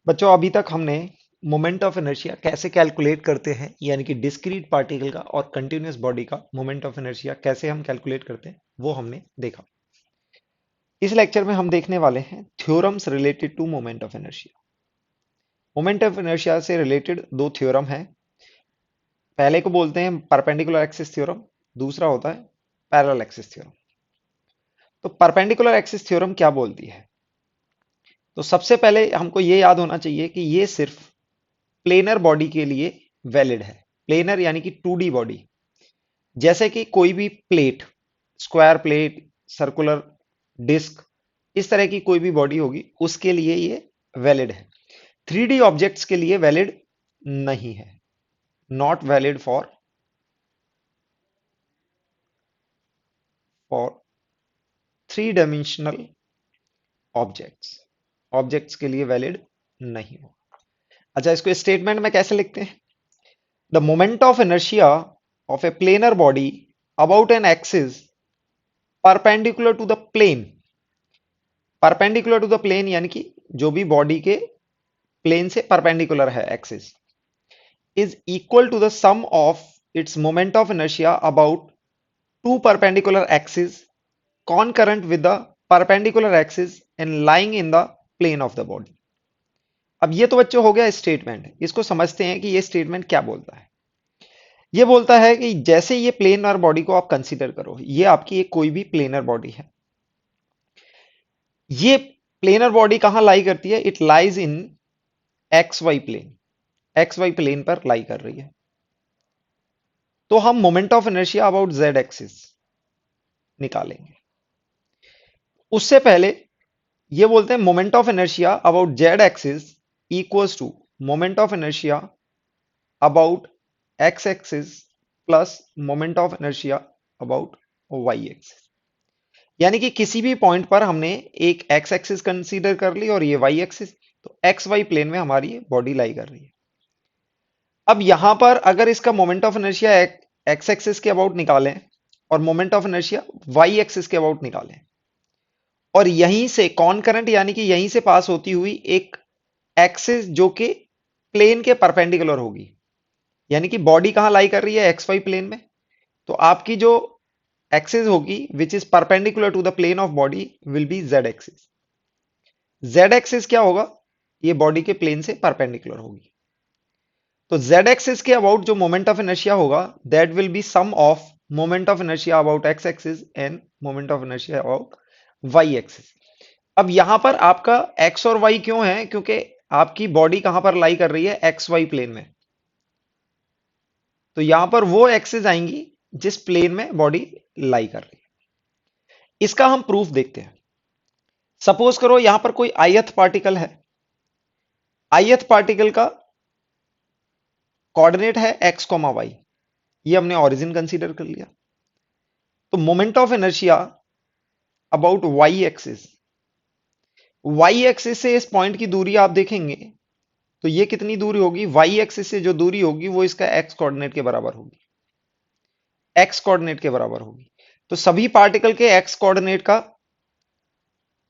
बच्चों अभी तक हमने मोमेंट ऑफ इनर्शिया कैसे कैलकुलेट करते हैं यानी कि डिस्क्रीट पार्टिकल का और कंटिन्यूअस बॉडी का मोमेंट ऑफ इनर्शिया कैसे हम कैलकुलेट करते हैं वो हमने देखा। इस लेक्चर में हम देखने वाले हैं theorems related to moment of inertia. Moment of inertia से रिलेटेड दो थ्योरम हैं। पहले को बोलते हैं परपेंडिकुलर एक्सिस थ्योरम, दूसरा होता है पैरेलल एक्सिस थ्योरम। तो परपेंडिकुलर एक्सिस थ्योरम क्या बोलती है? तो सबसे पहले हमको ये याद होना चाहिए कि ये सिर्फ प्लेनर बॉडी के लिए वैलिड है। प्लेनर यानी कि 2D बॉडी, जैसे कि कोई भी plate, square plate, circular disc, इस तरह की कोई भी बॉडी होगी उसके लिए ये वैलिड है। 3D ऑब्जेक्ट्स के लिए वैलिड नहीं है। Not valid for 3 dimensional objects. Objects के लिए वैलिड नहीं हो। अच्छा, इसको स्टेटमेंट में कैसे लिखते हैं? The moment of inertia of a planar body about an axis perpendicular to the plane. Perpendicular to the plane यानी कि जो भी बॉडी के प्लेन से परपेंडिकुलर है axis, is equal to the sum of its moment of inertia about two perpendicular axis concurrent with the perpendicular axis and lying in the plane of the body। अब ये तो बच्चों हो गया statement. इसको समझते हैं कि ये स्टेटमेंट क्या बोलता है। ये बोलता है कि जैसे ये प्लेनर बॉडी को आप कंसीडर करो, ये आपकी एक कोई भी प्लेनर बॉडी है। ये प्लेनर बॉडी कहां लाई करती है? It lies in X Y plane. X Y plane पर लाई कर रही है। तो हम moment of inertia about Z axis निकालेंगे। उससे पहले ये बोलते हैं moment of inertia about Z axis equals to moment of inertia about X axis plus moment of inertia about Y axis. यानी कि किसी भी पॉइंट पर हमने एक एक्स एक्सिस कंसीडर कर ली और ये वाई एक्सिस, तो एक्स वाई प्लेन में हमारी बॉडी लाई कर रही है। अब यहां पर अगर इसका moment of inertia X axis के अबाउट निकालें और moment of inertia Y axis के अबाउट निकालें, और यहीं से कॉनकरेंट यानी कि यहीं से पास होती हुई एक एक्सिस जो कि प्लेन के परपेंडिकुलर होगी, यानी कि बॉडी कहां लाई कर रही है? एक्स वाई प्लेन में। तो आपकी जो एक्सिस होगी which is perpendicular to the plane of body will be Z axis. Z axis क्या होगा? ये बॉडी के प्लेन से परपेंडिकुलर होगी। तो जेड एक्सिस के अबाउट जो मोमेंट ऑफ इनर्शिया होगा that will be sum of moment of inertia about X axis and moment of inertia about Y axis. अब यहां पर आपका एक्स और वाई क्यों है? क्योंकि आपकी बॉडी कहां पर लाई कर रही है? एक्स वाई प्लेन में। तो यहां पर वो एक्सिस आएंगी जिस प्लेन में बॉडी लाई कर रही है। इसका हम प्रूफ देखते हैं। सपोज करो यहां पर कोई आयत पार्टिकल है। आयत पार्टिकल का कोऑर्डिनेट है एक्स कॉमा वाई। ये हमने ओरिजिन कंसीडर कर लिया। तो moment of inertia about Y axis, Y axis से इस पॉइंट की दूरी आप देखेंगे तो ये कितनी दूरी होगी? वाई एक्सिस से जो दूरी होगी वो इसका एक्स कोऑर्डिनेट के बराबर होगी। एक्स कोऑर्डिनेट के बराबर होगी। तो सभी पार्टिकल के एक्स कोऑर्डिनेट का,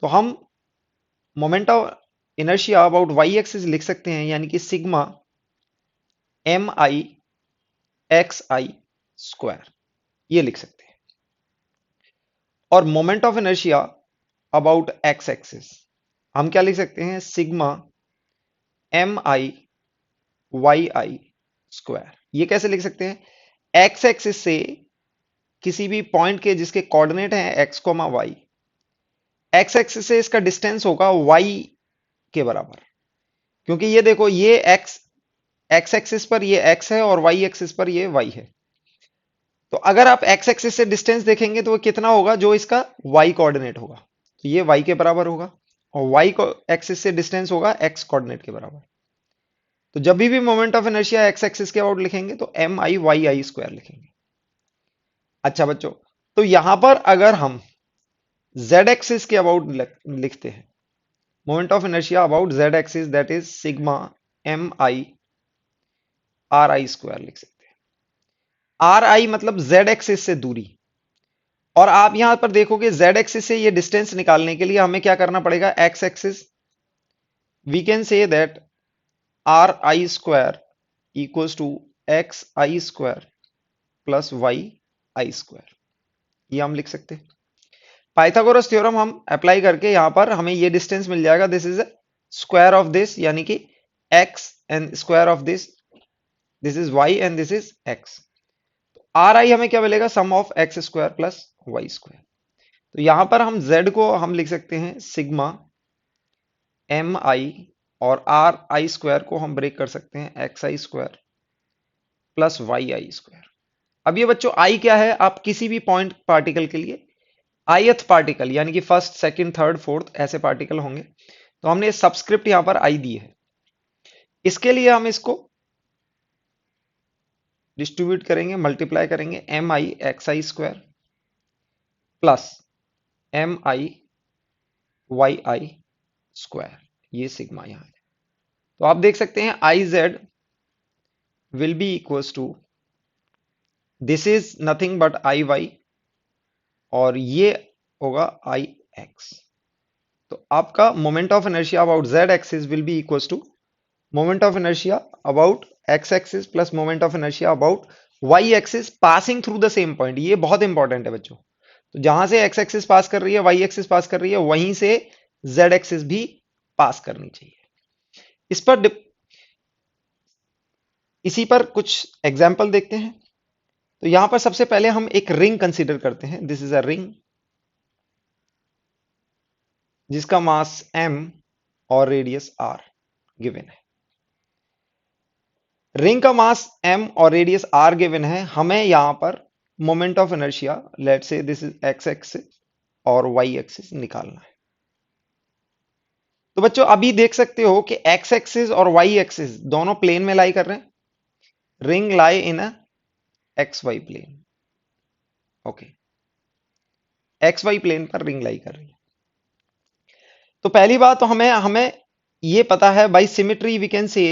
तो हम moment of inertia about Y axis लिख सकते हैं, यानी कि sigma M I X I square, ये लिख सकते हैं। और moment of inertia about X axis हम क्या लिख सकते हैं? Sigma M I Y I square. ये कैसे लिख सकते हैं? एक्स एक्सिस से किसी भी पॉइंट के जिसके कोऑर्डिनेट हैं X comma Y, X axis से इसका डिस्टेंस होगा वाई के बराबर। क्योंकि ये देखो, ये एक्स एक्स एक्सिस पर ये एक्स है और वाई एक्सिस पर ये वाई है। तो अगर आप एक्स एक्सिस से डिस्टेंस देखेंगे तो वो कितना होगा? जो इसका वाई कोऑर्डिनेट होगा, तो ये वाई के बराबर होगा। और वाई एक्सिस से डिस्टेंस होगा एक्स कोऑर्डिनेट के बराबर। तो जब भी moment of inertia X axis के अबाउट लिखेंगे तो M I Y I square लिखेंगे। अच्छा बच्चों, तो यहां पर अगर हम जेड एक्सिस के अबाउट लिखते हैं moment of inertia about Z axis, that is sigma M I R I square लिख सकते हैं। आर आई मतलब जेड एक्सिस से दूरी। और आप यहां पर देखोगे जेड एक्सिस से ये डिस्टेंस निकालने के लिए हमें क्या करना पड़ेगा? X axis, we can say that R I square equals to X I square plus Y I square, ये हम लिख सकते हैं। पाइथागोरस थ्योरम हम अप्लाई करके यहां पर हमें ये डिस्टेंस मिल जाएगा, this is square of this, यानी कि x and square of this is y and this is x। R I हमें क्या मिलेगा, sum of X square plus Y square. तो यहां पर हम z को हम लिख सकते हैं सिग्मा एम आई, और आर आई स्क्वायर को हम ब्रेक कर सकते हैं x I square plus Y I square. अब ये बच्चों आई क्या है, आप किसी भी पॉइंट पार्टिकल के लिए ith पार्टिकल यानी कि फर्स्ट सेकंड थर्ड फोर्थ ऐसे पार्टिकल होंगे, तो हमने सबस्क्रिप्ट यहां पर आई दी है। इसके लिए हम इसको डिस्ट्रीब्यूट करेंगे, मल्टीप्लाई करेंगे, M I X I square plus M I Y I square, ये सिग्मा यहां है। तो आप देख सकते हैं I Z will be equals to, this is nothing but I Y, और ये होगा आई एक्स। तो आपका moment of inertia about Z axis will be equals to moment of inertia about X axis plus moment of inertia about Y axis passing through the same point. ये बहुत important है बच्चों। तो जहां से x axis pass कर रही है, वाई एक्सिस पास कर रही है, वहीं से जेड एक्सिस भी पास करनी चाहिए। इस पर इसी पर कुछ एग्जाम्पल देखते हैं। तो यहां पर सबसे पहले हम एक रिंग कंसीडर करते हैं, दिस इज अ रिंग जिसका मास m और रेडियस r गिवन है। रिंग का मास m और रेडियस r गिवन है, हमें यहां पर moment of inertia let's say this is x axis और y एक्सिस निकालना है। तो बच्चों अभी देख सकते हो कि x एक्सिस और y एक्सिस दोनों प्लेन में लाई कर रहे हैं, ring lie in a xy plane. Okay, xy plane पर रिंग लाई कर रही है। तो पहली बात तो हमें हमें ये पता है, by symmetry we can say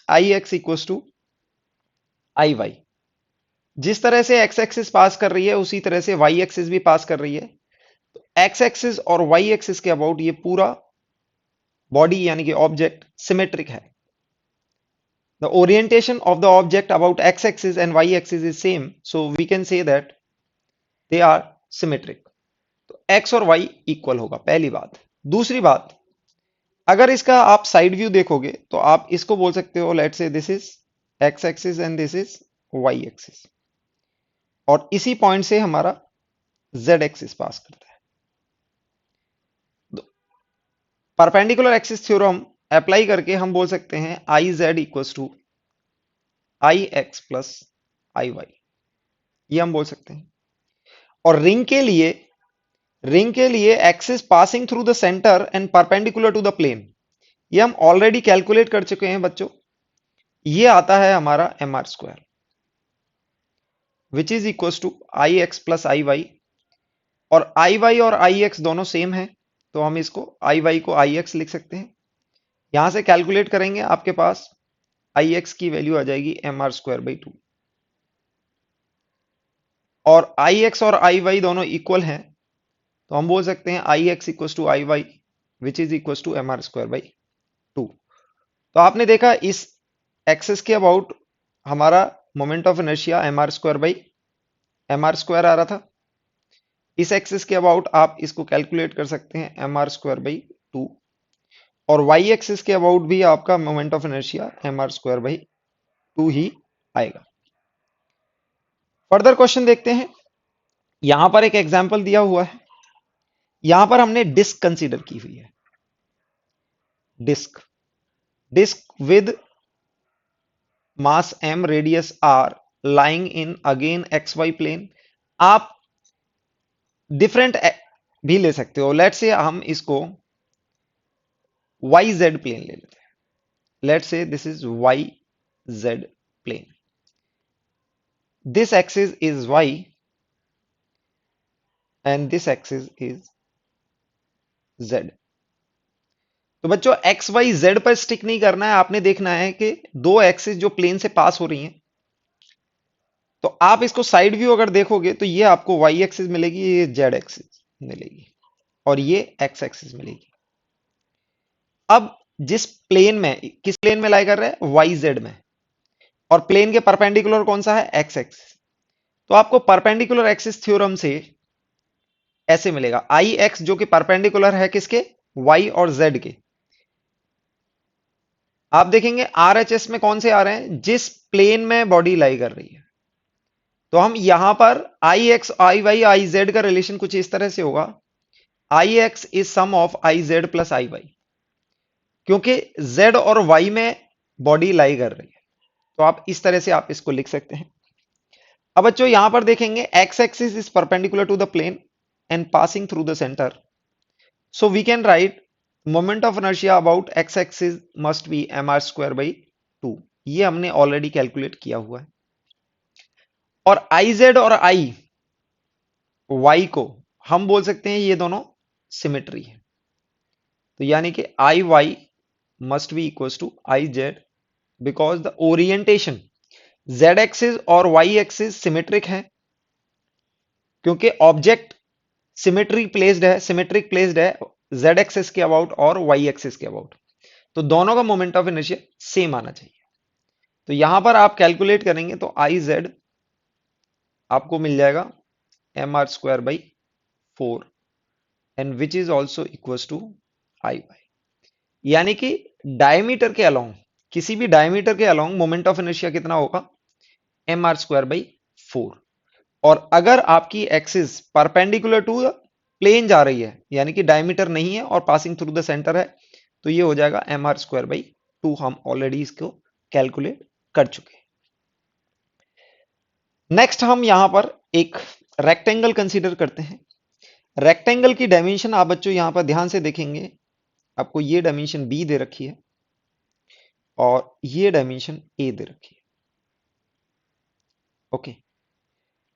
I X equals to I Y. जिस तरह से एक्स एक्सिस पास कर रही है उसी तरह से वाई एक्सिस भी पास कर रही है। तो एक्स एक्सिस और वाई एक्सिस के अबाउट ये पूरा बॉडी यानी कि ऑब्जेक्ट सिमेट्रिक है। The orientation of the object about X axis and Y axis is same, so we can say that they are symmetric. तो एक्स और वाई इक्वल होगा, पहली बात। दूसरी बात, अगर इसका आप साइड व्यू देखोगे तो आप इसको बोल सकते हो, let's say this is X axis and this is Y axis, और इसी पॉइंट से हमारा जेड एक्सिस पास करता है। परपेंडिकुलर एक्सिस थ्योरम अप्लाई करके हम बोल सकते हैं I Z equals to I X plus I Y, ये हम बोल सकते हैं। और रिंग के लिए axis passing through the centre and perpendicular to the plane, ये हम ऑलरेडी कैलकुलेट कर चुके हैं बच्चों। ये आता है हमारा M R square which is equals to I X plus I Y, और आई वाई और आई एक्स दोनों सेम है, तो हम इसको आई वाई को आई एक्स लिख सकते हैं। यहां से कैलकुलेट करेंगे, आपके पास आई एक्स की वैल्यू आ जाएगी एम आर स्क्वायर बाई 2, और आई एक्स और आई वाई दोनों इक्वल हैं, तो हम बोल सकते हैं I X equal to I Y which is equal to M R square by 2। तो आपने देखा इस एक्सिस के अबाउट हमारा moment of inertia M R square by M R square आ रहा था। इस एक्सिस के अबाउट आप इसको कैलकुलेट कर सकते हैं एम आर स्क्वायर बाई 2, और वाई एक्सिस के अबाउट भी आपका moment of inertia M R square by 2 ही आएगा। फर्दर क्वेश्चन देखते हैं। यहां पर एक एग्जाम्पल दिया हुआ है, यहां पर हमने डिस्क कंसीडर की हुई है, disc disc with mass m radius r lying in again xy plane. आप डिफरेंट भी ले सकते हो, लेट्स से हम इसको yz प्लेन ले लेते हैं, let's say this is yz plane, this axis is y and this axis is z। तो बच्चों एक्स वाई जेड पर स्टिक नहीं करना है, आपने देखना है कि दो एक्सिस जो प्लेन से पास हो रही हैं। तो आप इसको साइड व्यू अगर देखोगे तो ये आपको वाई एक्सिस मिलेगी, ये जेड एक्सिस मिलेगी, और ये एक्स एक्सिस मिलेगी। अब जिस प्लेन में, किस प्लेन में लाई कर रहा है, वाई जेड में, और प्लेन के परपेंडिकुलर कौन सा है, एक्स एक्सिस। तो आपको परपेंडिकुलर एक्सिस थ्योरम से ऐसे मिलेगा, आई एक्स जो कि परपेंडिकुलर है किसके, वाई और जेड के। आप देखेंगे आरएचएस में कौन से आ रहे हैं, जिस प्लेन में बॉडी लाई कर रही है। तो हम यहां पर I X I Y I Z का रिलेशन कुछ इस तरह से होगा, I X is sum of I Z plus I Y, क्योंकि जेड और वाई में बॉडी लाई कर रही है। तो आप इस तरह से आप इसको लिख सकते हैं। अब बच्चों यहां पर देखेंगे X axis is perpendicular to the plane and passing through the centre, so we can write moment of inertia about x axis must be mr square by 2। ये हमने ऑलरेडी कैलकुलेट किया हुआ है। और आई जेड और I Y को हम बोल सकते हैं ये दोनों सिमेट्री है। तो यानी कि I Y must be equal to I Z, because the orientation Z axis और वाई एक्सिस सिमेट्रिक है, क्योंकि ऑब्जेक्ट सिमेट्रिक प्लेस्ड है जेड एक्सिस के अबाउट और वाई एक्सिस के अबाउट। तो दोनों का मोमेंट ऑफ इनर्शिया सेम आना चाहिए। तो यहां पर आप कैलकुलेट करेंगे तो आई जेड आपको मिल जाएगा M R square by 4, and which is also equal to I Y. यानी कि डायमीटर के अलोंग, किसी भी डायमीटर के अलोंग मोमेंट ऑफ इनर्शिया कितना होगा, एम आर स्क्वायर बाई 4। और अगर आपकी एक्सिस परपेंडिकुलर टू प्लेन जा रही है, यानी कि डायमीटर नहीं है और पासिंग थ्रू द सेंटर है, तो ये हो जाएगा एम आर स्क्वायर बाई 2। हम ऑलरेडी इसको कैलकुलेट कर चुके हैं। नेक्स्ट हम यहां पर एक रेक्टेंगल कंसीडर करते हैं। रेक्टेंगल की डायमेंशन आप बच्चों यहां पर ध्यान से देखेंगे, आपको ये डायमेंशन बी दे रखी है और ये डायमेंशन ए दे रखी है। ओके,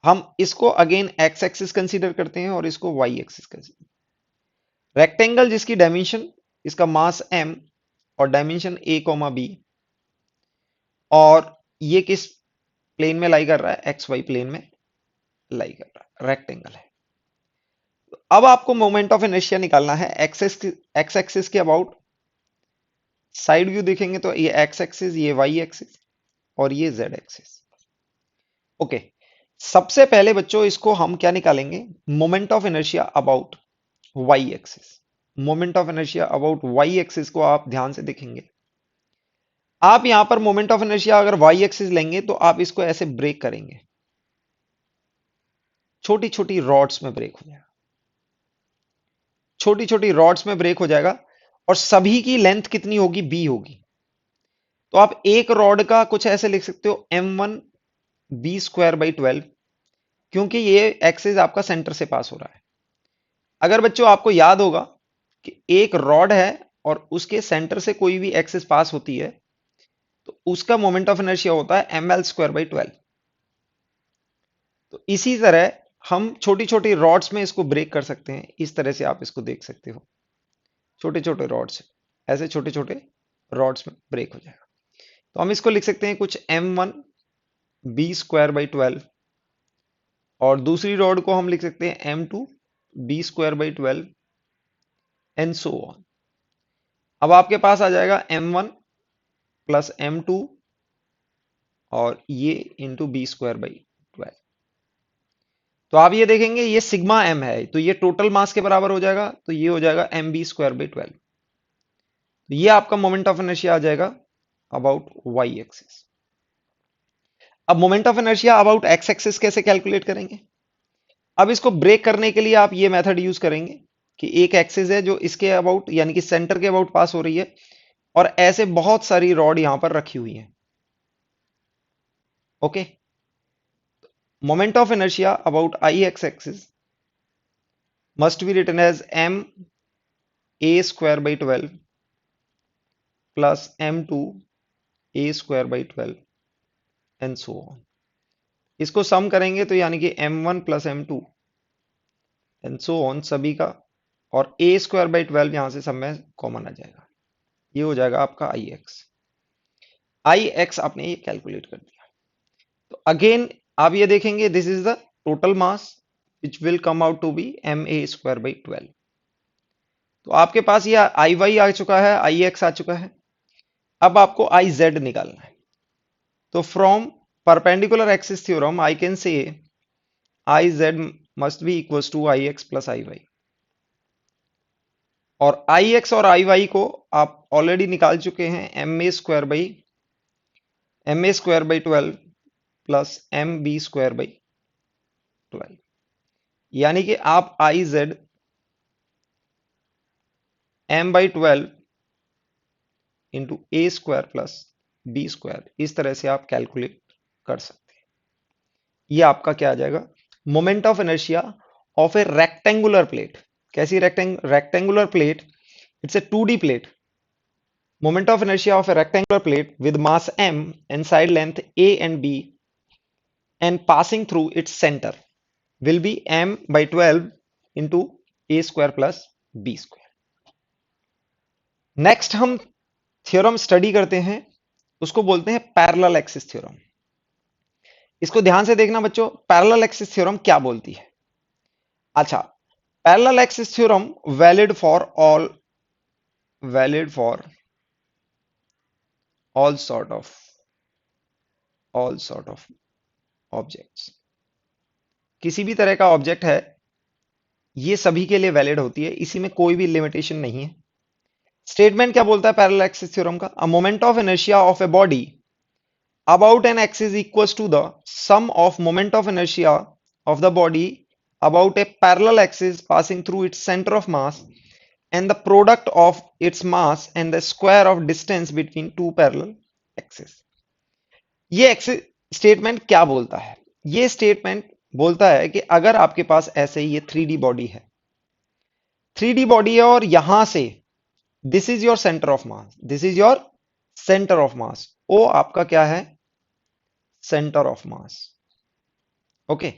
हम इसको अगेन एक्स एक्सिस कंसीडर करते हैं और इसको वाई एक्सिस कंसीडर। रेक्टेंगल जिसकी डायमेंशन, इसका मास m और डायमेंशन a कॉमा बी, और ये किस प्लेन में लाई कर रहा है, एक्स वाई प्लेन में लाई कर रहा है, रेक्टेंगल है। अब आपको मोमेंट ऑफ इनर्शिया निकालना है एक्स एक्सिस के अबाउट। साइड व्यू देखेंगे तो ये एक्स एक्सिस, ये वाई एक्सिस और ये जेड एक्सिस। ओके, सबसे पहले बच्चों इसको हम क्या निकालेंगे, moment of inertia about Y axis. Moment of inertia about Y axis को आप ध्यान से देखेंगे, आप यहां पर मोमेंट ऑफ इनर्शिया अगर वाई एक्सिस लेंगे तो आप इसको ऐसे ब्रेक करेंगे, छोटी छोटी रॉड्स में ब्रेक हो जाएगा, छोटी छोटी रॉड्स में ब्रेक हो जाएगा, और सभी की लेंथ कितनी होगी, बी होगी। तो आप एक रॉड का कुछ ऐसे लिख सकते हो m1 बी स्क्वायर बाई 12, क्योंकि ये एक्सिस आपका सेंटर से पास हो रहा है। अगर बच्चों आपको याद होगा कि एक रॉड है और उसके सेंटर से कोई भी एक्सिस पास होती है तो उसका मोमेंट ऑफ इनर्शिया होता है एम एल स्क्वायर बाई 12। तो इसी तरह हम छोटी छोटी रॉड्स में इसको ब्रेक कर सकते हैं, इस तरह से आप इसको देख सकते हो, छोटे छोटे रॉड्स, ऐसे छोटे छोटे रॉड्स में ब्रेक हो जाएगा। तो हम इसको लिख सकते हैं कुछ m1 बी स्क्वायर बाई 12, और दूसरी रॉड को हम लिख सकते हैं m2 B square by 12 and so on. अब आपके पास आ जाएगा m1 प्लस m2 और ये इंटू बी स्क्वायर बाई 12। तो आप ये देखेंगे ये सिग्मा m है, तो ये टोटल मास के बराबर हो जाएगा, तो ये हो जाएगा एम बी स्क्वायर बाई 12। तो ये आपका मोमेंट ऑफ इनर्शिया आ जाएगा अबाउट वाई एक्सिस। अब moment of inertia about X axis कैसे कैलकुलेट करेंगे, अब इसको ब्रेक करने के लिए आप ये मेथड यूज करेंगे कि एक एक्सिस है जो इसके अबाउट यानी कि सेंटर के अबाउट पास हो रही है, और ऐसे बहुत सारी रॉड यहां पर रखी हुई हैं। Okay, moment of inertia about I X axis must be written as M A square by 12 plus m2 A square by 12 and so on. इसको सम करेंगे तो यानी कि m1 plus m2 and so on सभी का, और ए square by 12 यहां से सब में कॉमन आ जाएगा, ये हो जाएगा आपका आई एक्स। आई एक्स आपने ये कैलकुलेट कर दिया। तो अगेन आप ये देखेंगे this is the total mass which will come out to be M A square by 12। तो आपके पास ये आई वाई आ चुका है, आई एक्स आ चुका है। अब आपको आई जेड निकालना है। तो from perpendicular axis theorem I can say I Z must be equals to I X plus I Y. और आई एक्स और आई वाई को आप ऑलरेडी निकाल चुके हैं, M A square by 12 plus M B square by 12, यानी कि आप I Z M by 12 into A square plus B square, इस तरह से आप कैलकुलेट कर सकते हैं। ये आपका क्या आ जाएगा, moment of inertia of a rectangular plate. कैसी rectangular plate? It's a 2D plate. Moment of inertia of a rectangular plate with mass m and side length a and b and passing through its center will be m by 12 into a square plus b square. Next हम theorem study करते हैं, उसको बोलते हैं parallel axis theorem. इसको ध्यान से देखना बच्चों, पैरेलल एक्सिस थ्योरम क्या बोलती है। अच्छा, parallel axis theorem valid for all sort of objects. किसी भी तरह का ऑब्जेक्ट है, ये सभी के लिए वैलिड होती है, इसी में कोई भी लिमिटेशन नहीं है। स्टेटमेंट क्या बोलता है पैरेलल एक्सिस थ्योरम का? A moment of inertia of a body about an axis equals to the sum of moment of inertia of the body about a parallel axis passing through its centre of mass and the product of its mass and the square of distance between two parallel axes। ये statement क्या बोलता है? ये statement बोलता है कि अगर आपके पास ऐसे ये 3D बॉडी है, 3D बॉडी है और यहां से this is your centre of mass, this is your centre of mass, O आपका क्या है? Centre of mass. ओके,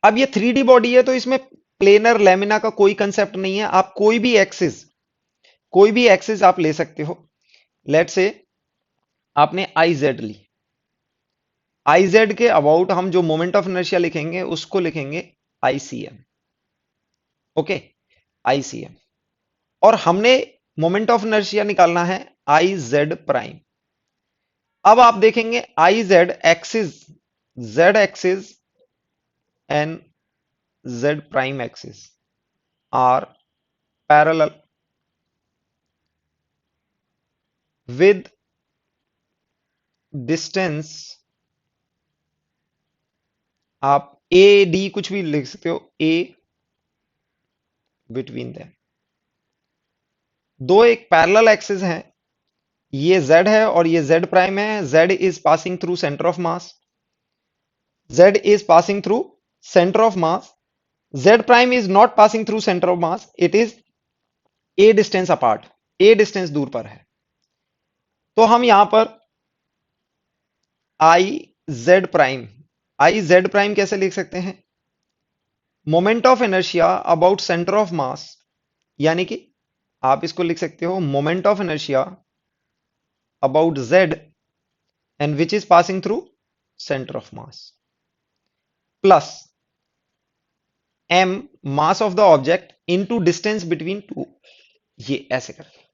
अब ये 3D बॉडी है तो इसमें प्लेनर लेमिना का कोई कंसेप्ट नहीं है। आप कोई भी एक्सिस आप ले सकते हो। लेट से आपने आई जेड ली, आई जेड के अबाउट हम जो मोमेंट ऑफ इनर्शिया लिखेंगे उसको लिखेंगे आईसीएम। Okay, ICM. और हमने मोमेंट ऑफ इनर्शिया निकालना है आई जेड प्राइम। अब आप देखेंगे I Z axis, Z axis and Z prime axis are parallel with distance, आप ए डी कुछ भी लिख सकते हो, ए बिटवीन देम। दो एक पैरेलल एक्सिस हैं, ये z है और ये z प्राइम है। z is passing through centre of mass, z is passing through centre of mass, z prime is not passing through centre of mass, it is a distance apart, A distance दूर पर है। तो हम यहां पर आई Z prime कैसे लिख सकते हैं? Moment of inertia about centre of mass, यानी कि आप इसको लिख सकते हो moment of inertia about Z and which is passing through centre of mass, plus M mass of the object into distance between two, ये ऐसे करके।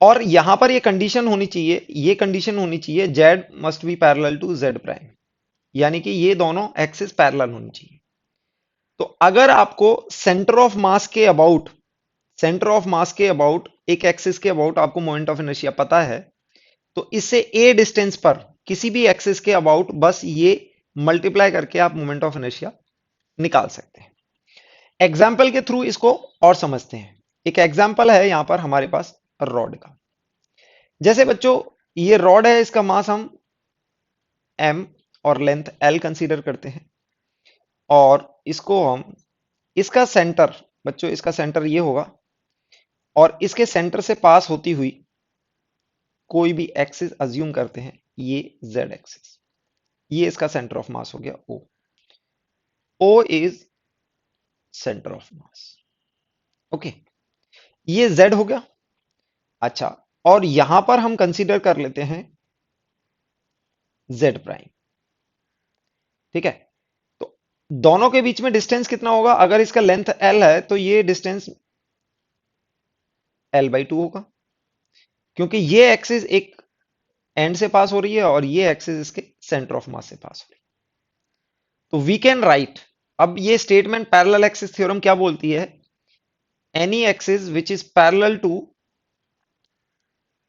और यहां पर ये कंडीशन होनी चाहिए, ये कंडीशन होनी चाहिए z must be parallel to z prime, यानी कि ये दोनों एक्सिस पैरेलल होनी चाहिए। तो अगर आपको सेंटर ऑफ मास के अबाउट एक एक्सिस के अबाउट आपको मोमेंट ऑफ इनर्शिया पता है, तो इससे ए डिस्टेंस पर किसी भी एक्सिस के अबाउट बस ये मल्टीप्लाई करके आप मोमेंट ऑफ इनर्शिया निकाल सकते हैं। एग्जाम्पल के थ्रू इसको और समझते हैं। एक एग्जाम्पल है यहां पर हमारे पास रॉड का। जैसे बच्चों ये रॉड है, इसका मास हम m और लेंथ l कंसीडर करते हैं, और इसको हम, इसका सेंटर बच्चों, इसका सेंटर ये होगा, और इसके सेंटर से पास होती हुई कोई भी एक्सिस अज्यूम करते हैं, ये z एक्सिस, ये इसका सेंटर ऑफ मास हो गया o is centre of mass. Okay, ये z हो गया। अच्छा, और यहां पर हम कंसीडर कर लेते हैं z प्राइम। ठीक है, तो दोनों के बीच में डिस्टेंस कितना होगा? अगर इसका लेंथ l है तो ये डिस्टेंस L/2 होगा, क्योंकि ये एक्सिस एक एंड से पास हो रही है और ये एक्सिस इसके सेंटर ऑफ मास से पास हो रही है। तो वी कैन राइट, अब ये स्टेटमेंट पैरेलल एक्सिस थ्योरम क्या बोलती है? Any axis which is parallel to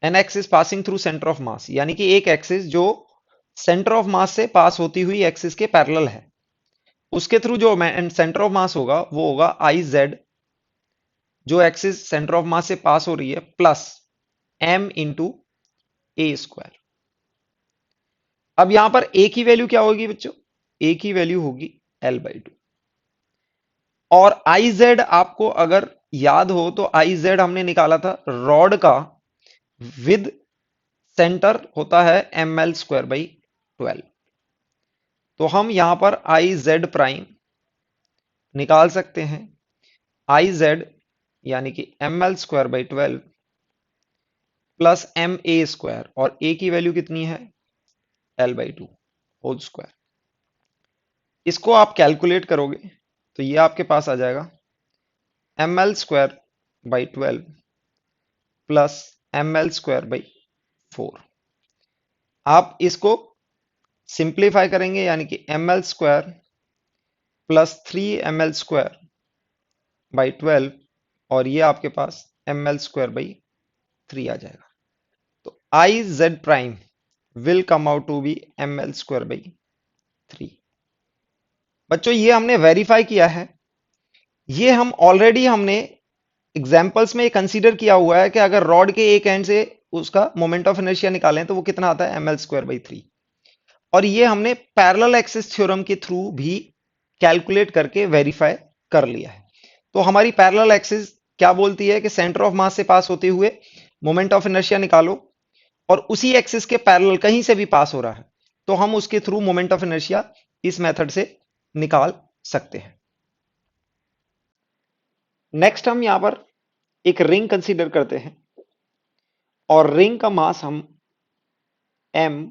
an axis passing through centre of mass, यानी कि एक एक्सिस जो सेंटर ऑफ मास से पास होती हुई एक्सिस के पैरेलल है, उसके थ्रू जो सेंटर ऑफ मास होगा वो होगा आई जेड, जो एक्सिस सेंटर ऑफ मास से पास हो रही है, plus M into A square. अब यहां पर ए की वैल्यू क्या होगी बच्चों? ए की वैल्यू होगी L/2। और आई जेड आपको अगर याद हो तो आई जेड हमने निकाला था रॉड का विद सेंटर होता है ml² 12। तो हम यहां पर आई जेड प्राइम निकाल सकते हैं, आई जेड यानी कि ml² 12 plus M A square, और ए की वैल्यू कितनी है? L/2 whole square. इसको आप कैलकुलेट करोगे तो ये आपके पास आ जाएगा ml² 12 प्लस ml²/4। आप इसको सिंप्लीफाई करेंगे, यानी कि ml² प्लस 3ml²/12, और ये आपके पास ml²/3 आ जाएगा। तो I Z prime will come out to be ml²/3। बच्चों ये हमने वेरीफाई किया है, ये हम ऑलरेडी हमने एग्जाम्पल्स में कंसीडर किया हुआ है कि अगर रॉड के एक एंड से उसका मोमेंट ऑफ इनर्शिया निकालें तो वो कितना आता है? ml²/3। और ये हमने पैरेलल एक्सिस थ्योरम के थ्रू भी कैलकुलेट करके वेरीफाई कर लिया है। तो हमारी पैरेलल एक्सिस क्या बोलती है कि सेंटर ऑफ मास से पास होते हुए मोमेंट ऑफ इनर्शिया निकालो, और उसी एक्सिस के पैरेलल कहीं से भी पास हो रहा है तो हम उसके थ्रू मोमेंट ऑफ इनर्शिया इस मेथड से निकाल सकते हैं। नेक्स्ट हम यहां पर एक रिंग कंसीडर करते हैं, और रिंग का मास हम m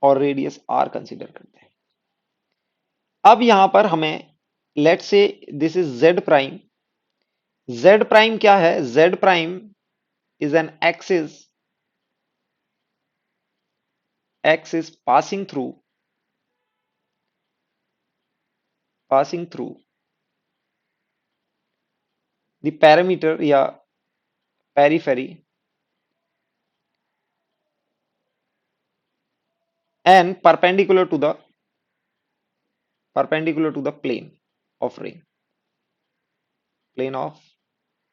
और रेडियस r कंसीडर करते हैं। अब यहां पर हमें let say this is z prime. z prime क्या है? z prime is an axis passing through the parameter या periphery and perpendicular to the plane of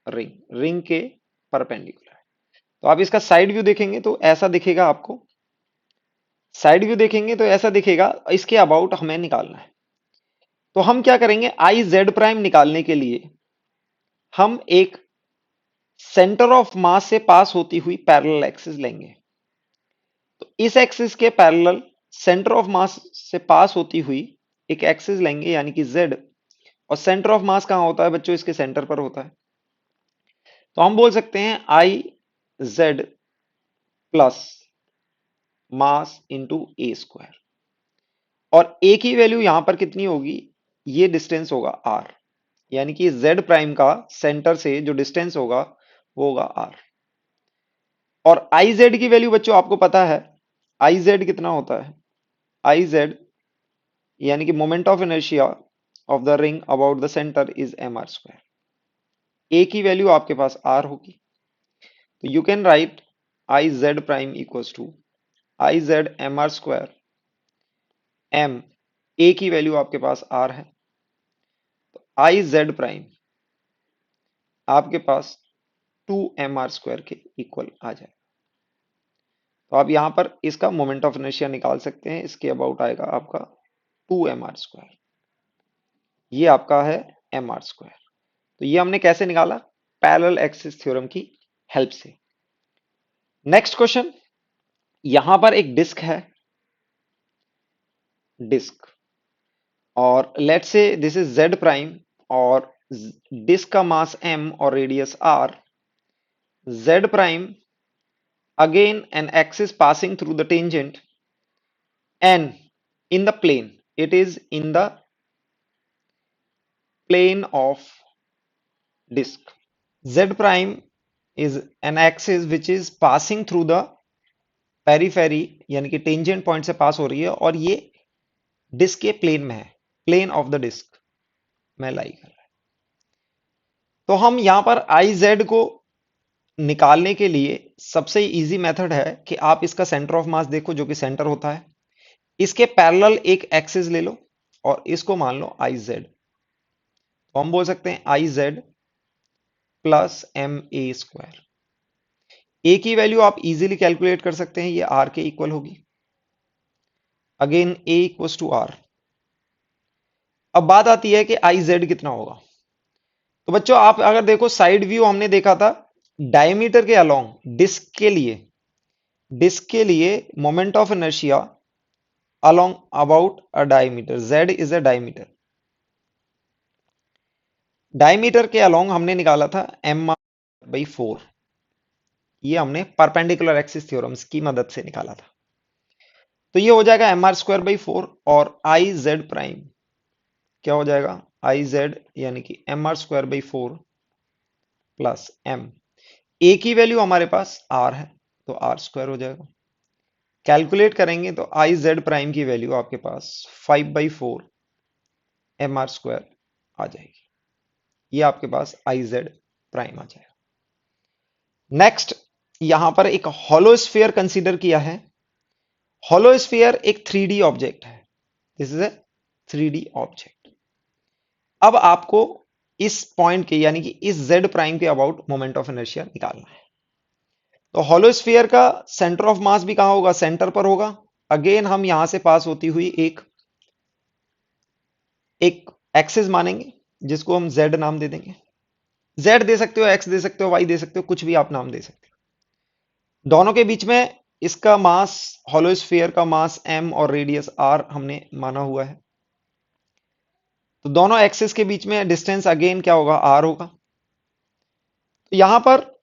ring के परपेंडिकुलर। तो आप इसका साइड व्यू देखेंगे तो ऐसा दिखेगा आपको, साइड व्यू देखेंगे तो ऐसा दिखेगा। इसके अबाउट हमें निकालना है, तो हम क्या करेंगे? आई जेड प्राइम निकालने के लिए हम एक सेंटर ऑफ मास से पास होती हुई पैरेलल एक्सिस लेंगे। तो इस एक्सिस के पैरेलल सेंटर ऑफ मास से पास होती हुई एक एक्सिस लेंगे, यानी कि जेड। और सेंटर ऑफ मास कहां होता है बच्चों? इसके सेंटर पर होता है। तो हम बोल सकते हैं I Z plus mass into A square, और ए की वैल्यू यहां पर कितनी होगी? ये डिस्टेंस होगा आर, यानी कि जेड प्राइम का सेंटर से जो डिस्टेंस होगा वो होगा आर। और आई जेड की वैल्यू बच्चों आपको पता है, आई जेड कितना होता है? आई जेड यानी कि moment of inertia of the ring about the centre is mr²। A की वैल्यू आपके पास आर होगी, तो you can write I Z prime equals to I Z mr²। M A की वैल्यू आपके पास आर है, तो आई जेड प्राइम आपके पास 2mr² के इक्वल आ जाए। तो आप यहां पर इसका मोमेंट ऑफ इनर्शिया निकाल सकते हैं, इसके अबाउट आएगा आपका 2mr²। ये आपका है mr²। तो ये हमने कैसे निकाला? पैरेलल एक्सिस थ्योरम की हेल्प से। नेक्स्ट क्वेश्चन, यहां पर एक डिस्क है, डिस्क, और let's say this is Z prime, और डिस्क का मास m और radius r। Z prime again an axis passing through the tangent and in the plane, it is in the plane of disk। z prime is an axis which is passing through the periphery, यानी कि tangent point से पास हो रही है, और ये disc के plane में है, प्लेन ऑफ द डिस्क में लाई कर रहा है। तो हम यहां पर आई जेड को निकालने के लिए सबसे इजी मेथड है कि आप इसका सेंटर ऑफ मास देखो, जो कि सेंटर होता है, इसके पैरेलल एक एक्सिस ले लो और इसको मान लो आई जेड। तो हम बोल सकते हैं I Z plus M A square. A की वैल्यू आप इजीली कैलकुलेट कर सकते हैं, ये आर के इक्वल होगी। Again A equal to R. अब बात आती है कि आई जेड कितना होगा। तो बच्चों आप अगर देखो साइड व्यू हमने देखा था, डायमीटर के अलोंग डिस्क के लिए moment of inertia along about a diameter, z is a diameter के along हमने निकाला था m/4। ये हमने परपेंडिकुलर एक्सिस थ्योरम्स की मदद से निकाला था। तो ये हो जाएगा mr²/4 और आई जेड प्राइम क्या हो जाएगा, आई जेड यानी कि mr²/4 प्लस m। ए की वैल्यू हमारे पास r है तो r² हो जाएगा। कैलकुलेट करेंगे तो आई जेड प्राइम की वैल्यू आपके पास 5/4 mr² आ जाएगी। ये आपके पास आई जेड प्राइम आ जाएगा। नेक्स्ट यहां पर एक हॉलो स्फीयर कंसीडर किया है। हॉलो स्फीयर एक 3D ऑब्जेक्ट है, this is a 3D object. अब आपको इस पॉइंट के यानी कि इस जेड प्राइम के अबाउट मोमेंट ऑफ इनर्शिया निकालना है। तो हॉलो स्फीयर का सेंटर ऑफ मास भी कहां होगा, सेंटर पर होगा। अगेन हम यहां से पास होती हुई एक एक्सिस मानेंगे जिसको हम जेड नाम दे देंगे। जेड दे सकते हो, एक्स दे सकते हो, वाई दे सकते हो, कुछ भी आप नाम दे सकते हो। दोनों के बीच में इसका मास, हॉलो स्फीयर का मास m और रेडियस r हमने माना हुआ है। तो दोनों एक्सिस के बीच में डिस्टेंस अगेन क्या होगा, r होगा। तो यहां पर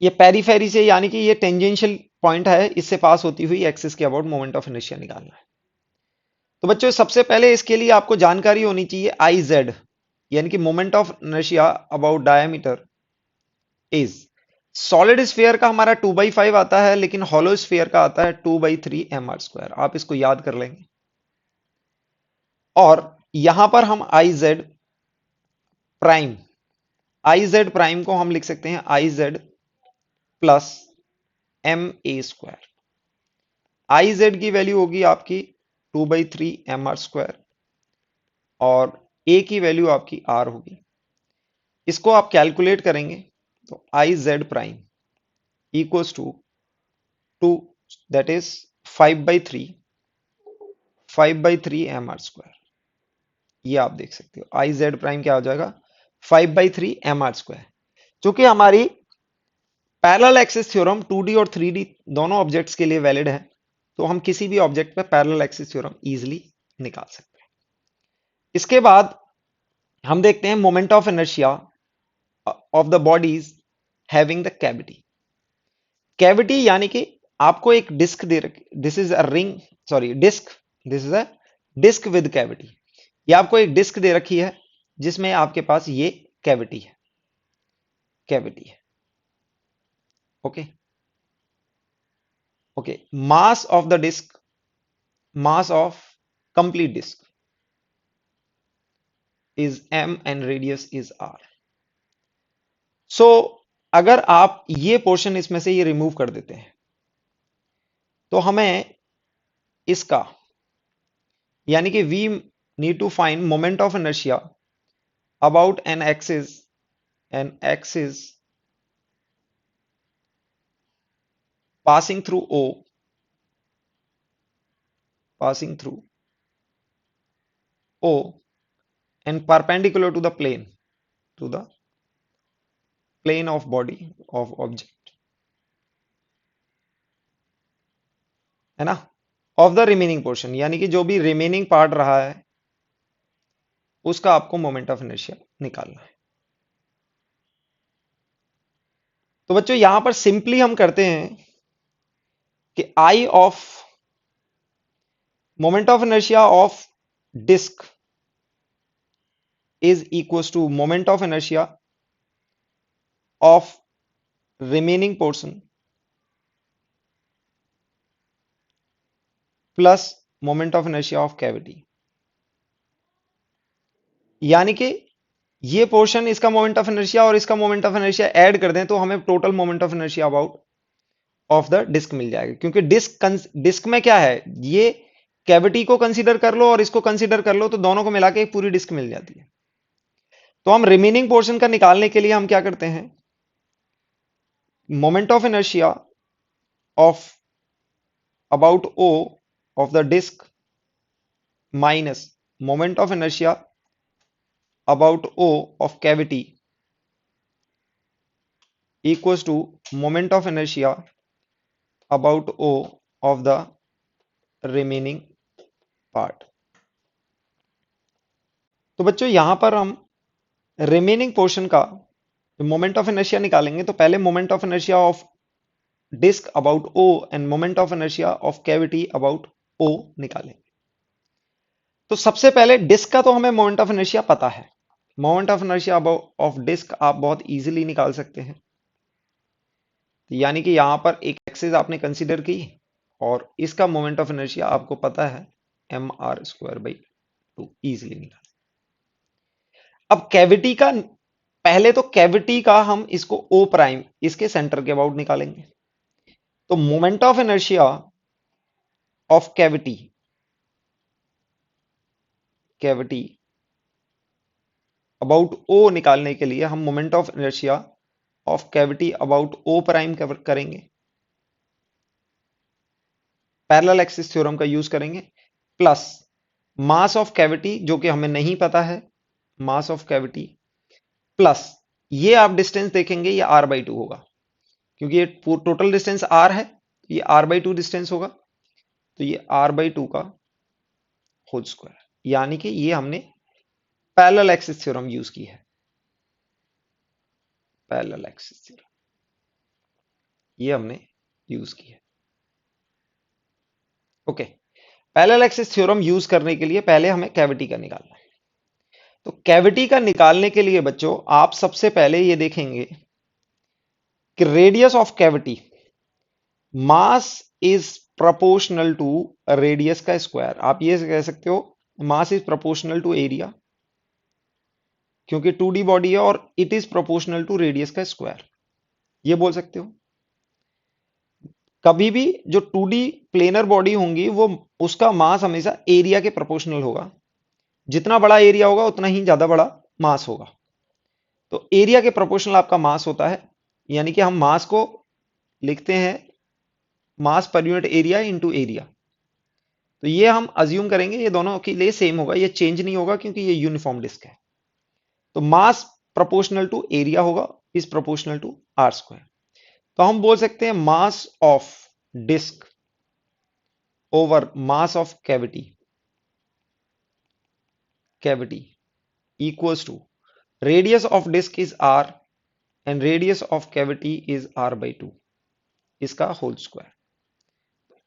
ये पेरीफेरी से यानी कि ये टेंजेंशियल पॉइंट है, इससे पास होती हुई एक्सिस के अबाउट मोमेंट ऑफ इनर्शिया निकालना है। तो बच्चों सबसे पहले इसके लिए आपको जानकारी होनी चाहिए आई जेड, यानी कि moment of inertia about diameter is. Solid sphere का हमारा 2/5 आता है, लेकिन हॉलो स्फीयर का आता है 2/3 mr²। आप इसको याद कर लेंगे। और यहां पर हम आई जेड प्राइम को हम लिख सकते हैं I Z plus m a²। I Z की वैल्यू होगी आपकी 2/3 mr² और a की वैल्यू आपकी r होगी। इसको आप कैलकुलेट करेंगे तो I Z prime equals to 2, that is 5/3 mr²। ये आप देख सकते हो आई जेड प्राइम क्या हो जाएगा, 5/3 mr²। चूंकि हमारी पैरेलल एक्सिस थ्योरम 2D और 3D दोनों ऑब्जेक्ट्स के लिए वैलिड है, तो हम किसी भी ऑब्जेक्ट पे पैरेलल एक्सिस थ्योरम इजीली निकाल सकते हैं। इसके बाद हम देखते हैं moment of inertia of the bodies having the cavity. Cavity यानी कि आपको एक डिस्क दे रखी, this is a ring, sorry disc, this is a disc with cavity. ये आपको एक डिस्क दे रखी है जिसमें आपके पास ये कैविटी है, कैविटी है। Okay okay. Mass of the disc, mass of complete disc is m and radius is r। So अगर आप ये पोर्शन इसमें से ये रिमूव कर देते हैं तो हमें इसका यानी कि we need to find moment of inertia about an axis passing through O, passing through O and perpendicular to the plane of body of object, है ना, ऑफ द रिमेनिंग पोर्शन, यानी कि जो भी रिमेनिंग पार्ट रहा है उसका आपको मोमेंट ऑफ इनर्शिया निकालना है। तो बच्चों यहां पर सिंपली हम करते हैं कि I of moment of inertia of disc is equal to moment of inertia of remaining portion plus moment of inertia of cavity. यानी कि ये पोर्शन इसका मोमेंट ऑफ इनर्शिया और इसका मोमेंट ऑफ इनर्शिया ऐड कर दें तो हमें total moment of inertia about of the disc मिल जाएगा। क्योंकि डिस्क में क्या है, ये कैविटी को कंसीडर कर लो और इसको कंसीडर कर लो तो दोनों को मिला के एक पूरी डिस्क मिल जाती है। तो हम रिमेनिंग पोर्शन का निकालने के लिए हम क्या करते हैं, moment of inertia of about O of the disc minus moment of inertia about O of cavity equals to moment of inertia about O of the remaining part। तो बच्चों यहां पर हम रिमेनिंग पोर्शन का मोमेंट ऑफ इनर्शिया निकालेंगे तो पहले moment of inertia of disc about O and moment of inertia of cavity about O निकालेंगे। तो सबसे पहले डिस्क का तो हमें मोमेंट ऑफ इनर्शिया पता है, moment of inertia of disc आप बहुत इजीली निकाल सकते हैं। यानी कि यहां पर एक एक्सिस आपने कंसीडर की और इसका मोमेंट ऑफ इनर्शिया आपको पता है mr² 2 इजीली निकाल। अब कैविटी का, पहले तो कैविटी का हम इसको O प्राइम इसके सेंटर के अबाउट निकालेंगे। तो moment of inertia of cavity cavity about O निकालने के लिए हम moment of inertia of cavity about O prime करेंगे, पैरेलल एक्सिस थ्योरम का यूज करेंगे, प्लस मास ऑफ कैविटी जो कि हमें नहीं पता है, मास ऑफ कैविटी प्लस ये आप डिस्टेंस देखेंगे ये r/2 होगा क्योंकि ये टोटल डिस्टेंस r है, ये r/2 डिस्टेंस होगा तो ये r/2 का होल स्क्वायर। यानी कि ये हमने पैरेलल एक्सिस थ्योरम यूज की है, पैरेलल एक्सिस थ्योरम ये हमने यूज की है। Okay, parallel axis theorem use करने के लिए पहले हमें कैविटी का निकालना है। तो कैविटी का निकालने के लिए बच्चों आप सबसे पहले ये देखेंगे कि radius of cavity mass is proportional to radius का स्क्वायर। आप ये कह सकते हो mass is proportional to area क्योंकि 2D बॉडी है और it is proportional to radius का स्क्वायर, ये बोल सकते हो। कभी भी जो 2D प्लेनर बॉडी होंगी वो उसका मास हमेशा एरिया के प्रोपोर्शनल होगा, जितना बड़ा एरिया होगा उतना ही ज्यादा बड़ा मास होगा। तो एरिया के प्रोपोर्शनल आपका मास होता है, यानी कि हम मास को लिखते हैं मास per unit area into area. तो ये हम अज्यूम करेंगे ये दोनों के लिए सेम होगा, ये चेंज नहीं होगा क्योंकि ये यूनिफॉर्म डिस्क है। तो मास प्रोपोर्शनल टू एरिया होगा इज प्रोपोर्शनल टू r²। तो हम बोल सकते हैं mass of disc over mass of cavity equals to radius of disk is r and radius of cavity is r/2 इसका होल स्क्वायर।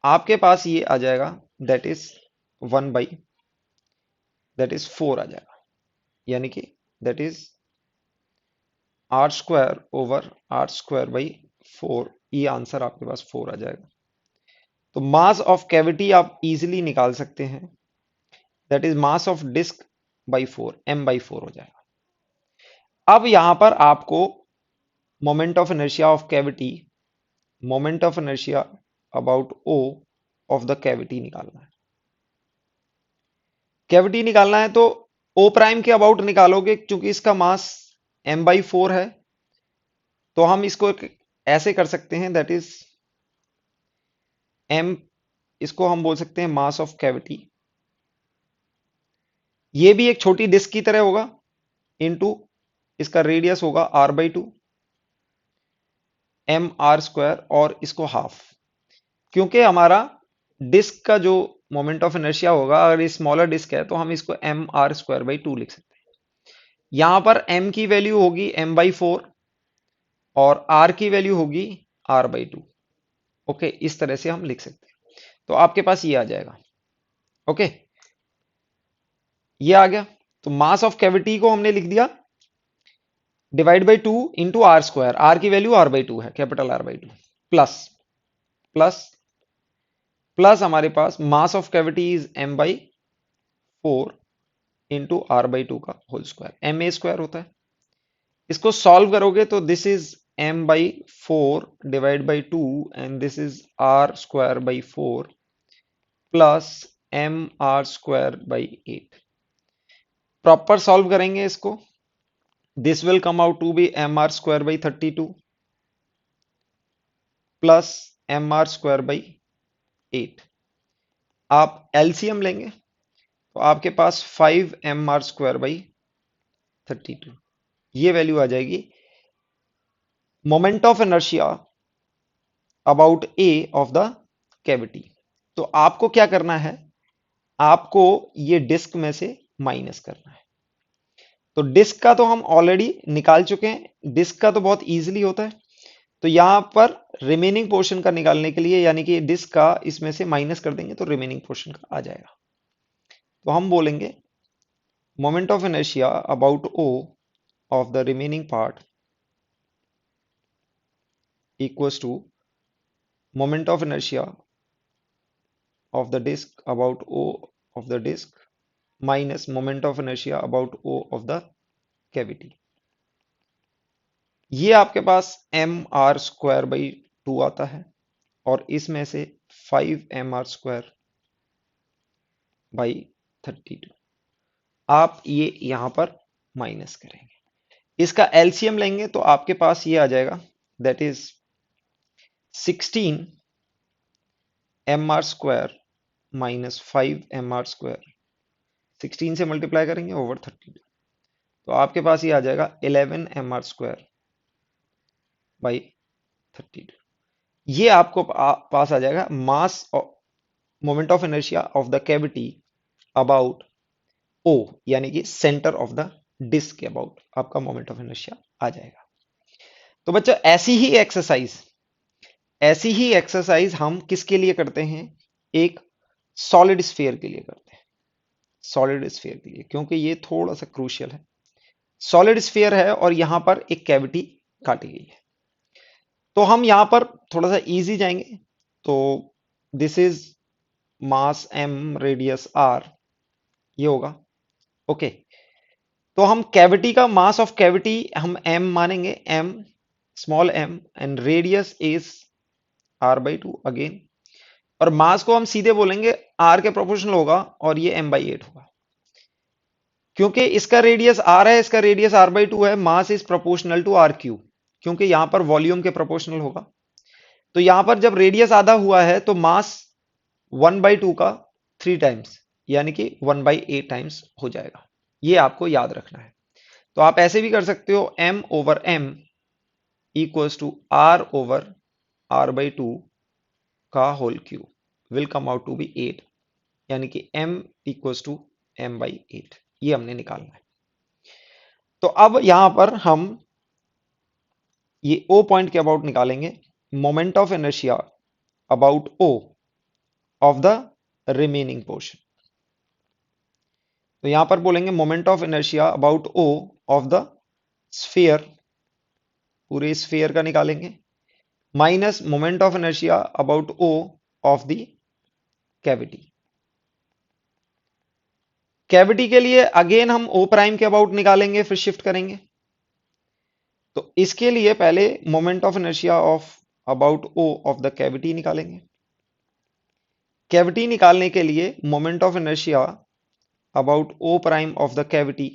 आपके पास ये आ जाएगा दैट इज 4 आ जाएगा, यानी कि that is r² over r²/4, ये आंसर आपके पास 4 आ जाएगा। तो मास ऑफ कैविटी आप इजीली निकाल सकते हैं, that is mass of disc by 4 m/4 हो जाएगा। अब यहां पर आपको moment of inertia of cavity, moment of inertia about O of the cavity निकालना है। कैविटी निकालना है तो O प्राइम के अबाउट निकालोगे क्योंकि इसका मास m/4 है, तो हम इसको ऐसे कर सकते हैं दैट इज m, इसको हम बोल सकते हैं मास ऑफ कैविटी, ये भी एक छोटी डिस्क की तरह होगा, इनटू इसका रेडियस होगा r/2 mr² और इसको हाफ, क्योंकि हमारा डिस्क का जो मोमेंट ऑफ इनर्शिया होगा अगर ये स्मॉलर डिस्क है तो हम इसको mr²/2 लिख सकते हैं। यहां पर m की वैल्यू होगी m/4 और r की वैल्यू होगी r/2। ओके, इस तरह से हम लिख सकते हैं। तो आपके पास ये आ जाएगा। ओके, ये आ गया। तो मास ऑफ कैविटी को हमने लिख दिया divide by two into R square, R की वैल्यू आर बाई टू है, capital R by two, plus plus plus हमारे पास mass of cavity is M by four into R by two का whole square, M A square होता है। इसको solve करोगे तो this is M by four divide by two and this is R square by four plus M R square by eight. Proper solve करेंगे इसको, this will come out to be M R square by 32 plus M R square by 8। आप LCM लेंगे तो आपके पास 5 M R square by 32, ये value आ जाएगी moment of inertia about A of the cavity. तो आपको क्या करना है, आपको ये डिस्क में से माइनस करना है। तो डिस्क का तो हम ऑलरेडी निकाल चुके हैं, डिस्क का तो बहुत इजीली होता है। तो यहां पर रिमेनिंग पोर्शन का निकालने के लिए, यानी कि डिस्क का इसमें से माइनस कर देंगे तो रिमेनिंग पोर्शन का आ जाएगा। तो हम बोलेंगे moment of inertia about O of the remaining part equals to moment of inertia of the disk about O of the disk minus moment of inertia about O of the cavity। ये आपके पास M R square by two आता है और इसमें से 5 M R square by 32 आप ये यहां पर माइनस करेंगे। इसका एलसीएम लेंगे तो आपके पास ये आ जाएगा, that is 16 M R square minus 5 M R square, 16 से मल्टीप्लाई करेंगे ओवर 32 तो आपके पास ये आ जाएगा 11 एम आर स्क्वायर बाई 32। ये आपको पास आ जाएगा mass moment of inertia of the cavity about O, यानी कि सेंटर ऑफ द डिस्क के अबाउट आपका मोमेंट ऑफ इनर्शिया आ जाएगा। तो बच्चों ऐसी ही एक्सरसाइज हम किसके लिए करते हैं, एक सॉलिड स्फीयर के लिए करते हैं, सॉलिड स्फीयर के लिए, क्योंकि ये थोड़ा सा क्रूशियल है। सॉलिड स्फीयर है और यहां पर एक कैविटी काटी गई है, तो हम यहां पर थोड़ा सा इजी जाएंगे। तो this is mass M radius R, ये होगा ओके। तो हम कैविटी का मास ऑफ कैविटी हम एम मानेंगे, M small M and radius is R by two again, और मास को हम सीधे बोलेंगे आर के प्रोपोर्शनल होगा और ये एम बाई एट होगा। क्योंकि इसका रेडियस आर है, इसका रेडियस आर बाई टू है, mass is proportional to R cube, क्योंकि यहां पर वॉल्यूम के प्रोपोर्शनल होगा। तो यहां पर जब रेडियस आधा हुआ है तो मास 1/2 का 3 टाइम्स, यानी कि 1/8 टाइम्स हो जाएगा। ये आपको याद रखना है। तो आप ऐसे भी कर सकते हो, m over m equals to r over r/2 का whole cube will come out to be 8, यानी कि m इक्वल्स टू m/8, ये हमने निकालना है। तो अब यहां पर हम ये O पॉइंट के अबाउट निकालेंगे, moment of inertia about O of the remaining portion. तो यहां पर बोलेंगे moment of inertia about O of the sphere, पूरे स्फीयर का निकालेंगे, minus moment of inertia about O of the cavity. Cavity के लिए अगेन हम O प्राइम के अबाउट निकालेंगे, फिर शिफ्ट करेंगे। तो इसके लिए पहले moment of inertia of about O of the cavity निकालेंगे। कैविटी निकालने के लिए moment of inertia about O prime of the cavity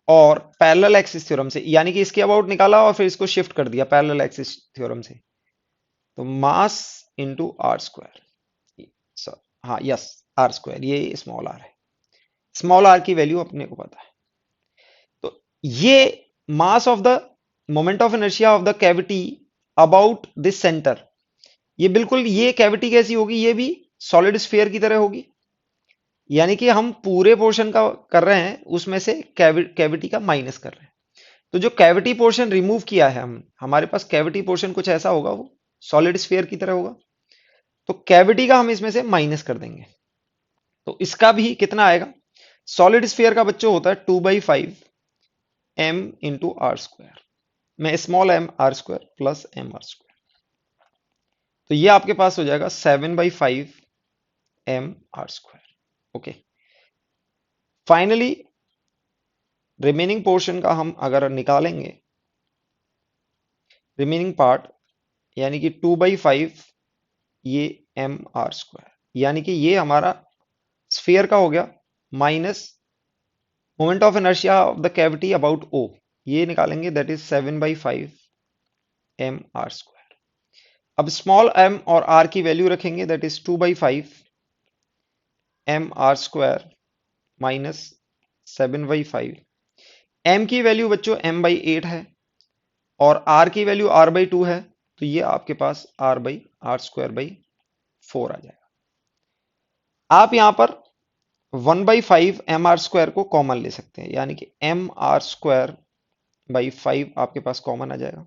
और पैरेलल एक्सिस थ्योरम से, यानी कि इसके अबाउट निकाला और फिर इसको शिफ्ट कर दिया पैरेलल एक्सिस थ्योरम से। तो मास इंटू आर स्क्वायर, हाँ यस आर स्क्वायर, ये स्मॉल आर है, स्मॉल आर की वैल्यू अपने को पता है। तो ये मास of the moment of inertia of the cavity about this centre, ये बिल्कुल ये कैविटी कैसी होगी, ये भी सॉलिड स्फीयर की तरह होगी, यानी कि हम पूरे पोर्शन का कर रहे हैं, उसमें से कैविटी का माइनस कर रहे हैं। तो जो कैविटी पोर्शन रिमूव किया है हम, हमारे पास कैविटी पोर्शन कुछ ऐसा होगा, वो सॉलिड स्फीयर की तरह होगा। तो कैविटी का हम इसमें से माइनस कर देंगे, तो इसका भी कितना आएगा, सॉलिड स्फीयर का बच्चों होता है 2/5 m इंटू आर स्क्वायर में small m R square plus m R square. तो ये आपके पास हो जाएगा 7/5 m R square. Okay, finally remaining portion का हम अगर निकालेंगे, रिमेनिंग पार्ट यानी कि 2/5 ये m आर स्क्वायर, यानी कि ये हमारा स्फीयर का हो गया, minus moment of inertia of the cavity about O, ये निकालेंगे, that is 7/5 m R square. अब स्मॉल m और r की वैल्यू रखेंगे, that is 2/5 m R square minus 7/5। m की वैल्यू बच्चों m/8 है और r की वैल्यू r/2 है, तो ये आपके पास r/r²/4 आ जाएगा। आप यहां पर 1/5 एम आर स्क्वायर को कॉमन ले सकते हैं, यानी कि mr²/5 आपके पास कॉमन आ जाएगा।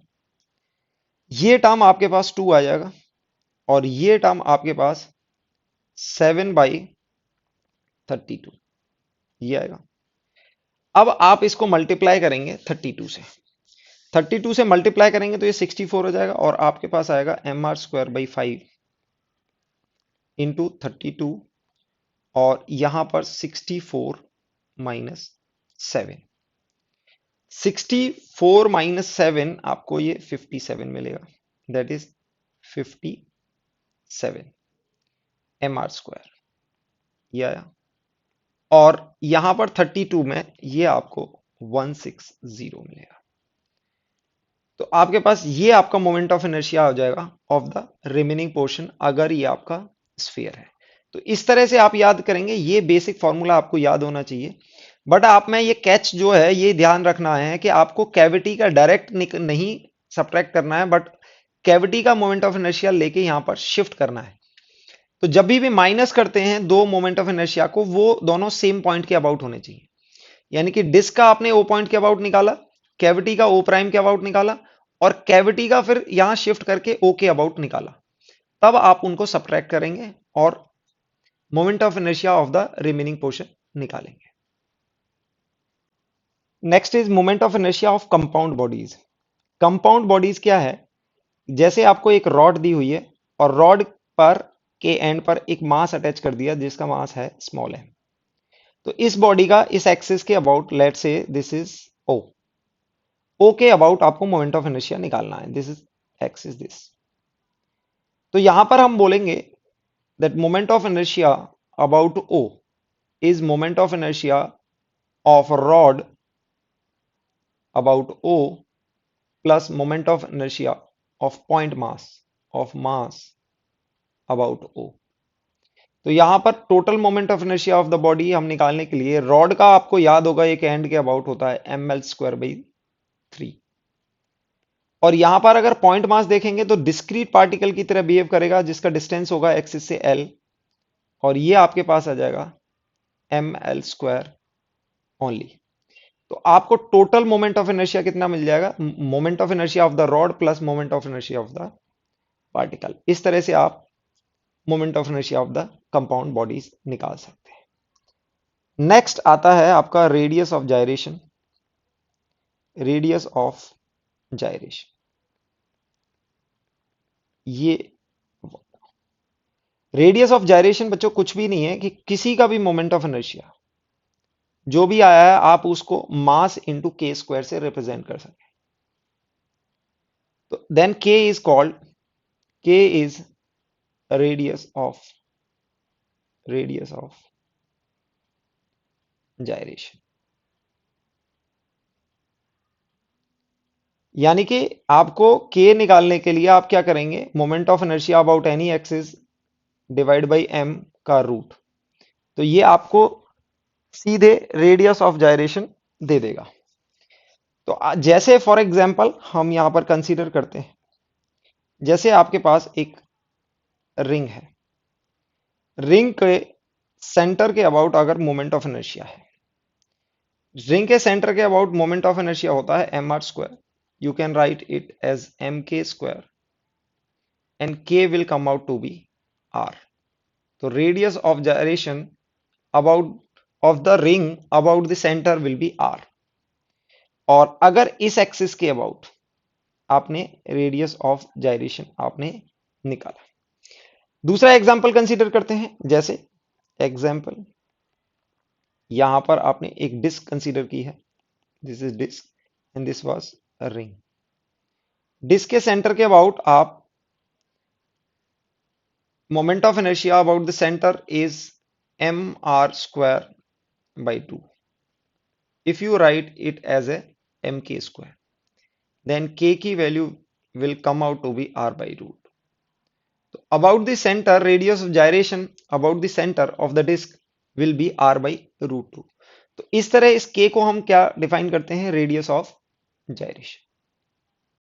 ये टर्म आपके पास 2 आ जाएगा और ये टर्म आपके पास 7/32 ये आएगा। अब आप इसको मल्टीप्लाई करेंगे 32 से, 32 से मल्टीप्लाई करेंगे तो ये 64 हो जाएगा और आपके पास आएगा mr²/5 इंटू 32 और यहां पर 64 माइनस 7, 64 माइनस 7 आपको ये 57 मिलेगा, that is 57 M R square ये आया। और यहां पर 32 में ये आपको 160 मिलेगा। तो आपके पास ये आपका मोमेंट ऑफ इनर्शिया हो जाएगा ऑफ द रिमेनिंग पोर्शन, अगर ये आपका स्फीयर है। तो इस तरह से आप याद करेंगे, ये बेसिक फॉर्मूला आपको याद होना चाहिए। बट आप में ये कैच जो है ये ध्यान रखना है कि आपको कैविटी का डायरेक्ट नहीं सब्ट्रैक्ट करना है, बट कैविटी का मोमेंट ऑफ इनर्शिया लेके यहां पर शिफ्ट करना है। तो जब भी माइनस करते हैं दो मोमेंट ऑफ इनर्शिया को, वो दोनों सेम पॉइंट के अबाउट होने चाहिए। यानी कि डिस्क का आपने ओ पॉइंट के अबाउट निकाला, कैविटी का ओ प्राइम के अबाउट निकाला और कैविटी का फिर यहां शिफ्ट करके ओ के अबाउट निकाला, तब आप उनको सब्ट्रैक्ट करेंगे और moment of inertia of the remaining portion निकालेंगे। Next is moment of inertia of compound bodies. Compound bodies क्या है? जैसे आपको एक रॉड दी हुई है और रॉड पर के एंड पर एक मास अटैच कर दिया जिसका मास है स्मॉल m। तो इस बॉडी का इस एक्सिस के about, late say this is O, O के अबाउट आपको मोमेंट ऑफ इनर्शिया निकालना है, दिस इज एक्सिस दिस। तो यहां पर हम बोलेंगे that moment of inertia about O is moment of inertia of rod about O plus moment of inertia of point mass about O। तो यहां पर total moment of inertia of the body हम निकालने के लिए, रॉड का आपको याद होगा एक एंड के अबाउट होता है ml²/3, और यहां पर अगर पॉइंट मास देखेंगे तो डिस्क्रीट पार्टिकल की तरह बिहेव करेगा जिसका डिस्टेंस होगा एक्सिस से l, और ये आपके पास आ जाएगा ml² ओनली। तो आपको टोटल मोमेंट ऑफ इनर्शिया कितना मिल जाएगा? Moment of inertia of the rod plus moment of inertia of the particle. इस तरह से आप moment of inertia of the compound bodies निकाल सकते हैं। नेक्स्ट आता है आपका radius of gyration. Radius of gyration, ये रेडियस ऑफ जायरेशन बच्चों कुछ भी नहीं है कि किसी का भी मोमेंट ऑफ इनर्शिया जो भी आया है आप उसको मास इंटू के स्क्वायर से रिप्रेजेंट कर सकते हैं। तो देन के इज कॉल्ड, के इज रेडियस ऑफ जायरेशन। यानी कि आपको के निकालने के लिए आप क्या करेंगे? Moment of inertia about any axis divide by M का रूट, तो ये आपको सीधे रेडियस ऑफ जायरेशन दे देगा। तो जैसे फॉर एग्जांपल हम यहां पर कंसीडर करते हैं, जैसे आपके पास एक रिंग है, रिंग के सेंटर के अबाउट अगर मोमेंट ऑफ इनर्शिया है, रिंग के सेंटर के अबाउट मोमेंट ऑफ इनर्शिया होता है M R square, you can write it as M K square and K will come out to be R. तो radius of gyration about of the ring about the centre will be R. और अगर इस axis के about आपने radius of जाइरेशन आपने निकाला। दूसरा example consider करते हैं, जैसे एग्जांपल यहां पर आपने एक डिस्क कंसीडर की है, this is disc and this was a ring. Disc के सेंटर के अबाउट आप moment of inertia about the centre is mr square by 2. If you write it as a mk square, then k की value will come out to be r by root. तो about the center radius of gyration about the center of the disk will be r by root 2. तो इस तरह इस k को हम क्या define करते हैं, रेडियस ऑफ जाइरेशन।